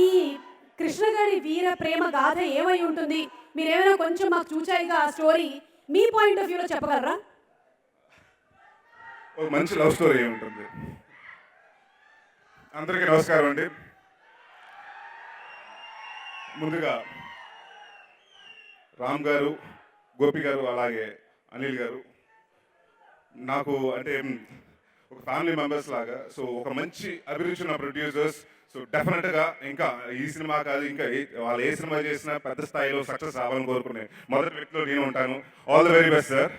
ఈ కృష్ణగాడి వీర ప్రేమ గాథ ఏమై ఉంటుంది? మీరేమైనా కొంచెం మాకు చూచాయిగా ఆ స్టోరీ మీ పాయింట్ ఆఫ్ వ్యూలో చెప్పగలరా? ఒక మంచి లవ్ స్టోరీ ఉంటుంది. అందరికీ నమస్కారం అండి. ముందుగా రామ్ గారు, గోపి గారు, అలాగే అనిల్ గారు నాకు అంటే ఒక ఫ్యామిలీ మెంబర్స్ లాగా. సో ఒక మంచి అభిరుచి ఉన్న ప్రొడ్యూసర్స్. సో డెఫినెట్గా ఇంకా ఈ సినిమా కాదు, ఇంకా వాళ్ళు ఏ సినిమా చేసినా పెద్ద స్థాయిలో సక్సెస్ అవ్వాలని కోరుకునే మొదటి వ్యక్తిలో నేను ఉంటాను. All the very best sir.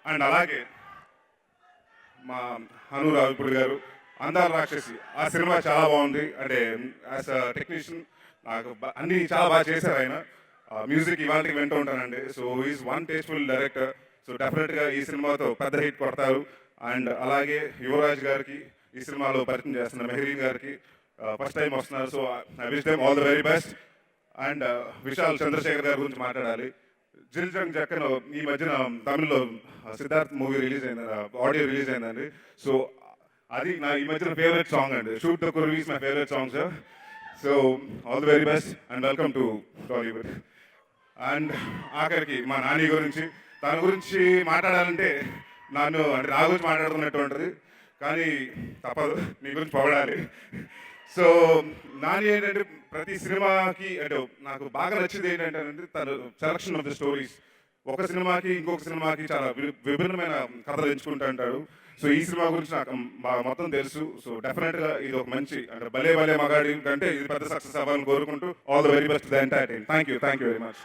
And అలాగే మా హను రావిపూడి గారు, అందాల రాక్షసి, ఆ సినిమా చాలా బాగుంది. అంటే యాజ్ అ టెక్నీషియన్ నాకు అన్నీ చాలా బాగా చేశారు ఆయన. మ్యూజిక్ ఇవాళకి వింటూ ఉంటానండి. So is one tasteful director. So డెఫినెట్గా ఈ సినిమాతో పెద్ద హిట్ కొడతారు. అండ్ అలాగే యువరాజ్ గారికి ఈ సినిమాలో పరిచయం చేస్తున్నారు, మెహరీన్ గారికి ఫస్ట్ టైం వస్తున్నారు. So I wish them all the very best. And Vishal Chandrasekhar గారి గురించి మాట్లాడాలి. జిల్ జంగ్ జక్కన్ ఈ మధ్యన తమిళ్లో సిద్ధార్థ్ మూవీ రిలీజ్ అయింది, ఆడియో రిలీజ్ అయిందండి. సో అది నా ఈ మధ్యన ఫేవరెట్ సాంగ్ అండి. Shoot the Kuruvi my favourite song sir. So all the very best and welcome to Tollywood. And ఆఖరికి మా నాని గురించి, తన గురించి మాట్లాడాలంటే నన్ను అంటే నా గురించి మాట్లాడుతున్నట్టు ఉంటుంది, కానీ తప్పదు, మీ గురించి పొగడాలి. సో నాని ఏంటంటే ప్రతి సినిమాకి అంటే నాకు బాగా నచ్చింది ఏంటంటే తను సెలక్షన్ ఆఫ్ ద స్టోరీస్. ఒక సినిమాకి ఇంకొక సినిమాకి చాలా విభిన్నమైన కథలు ఎంచుకుంటూ ఉంటాడు. సో ఈ సినిమా గురించి నాకు మొత్తం తెలుసు. సో డెఫినెట్గా ఇది ఒక మంచి అంటే భలే భలే మగాడి కంటే ఇది పెద్ద సక్సెస్ అవ్వాలని కోరుకుంటూ all the very best the entire team. Thank you very much.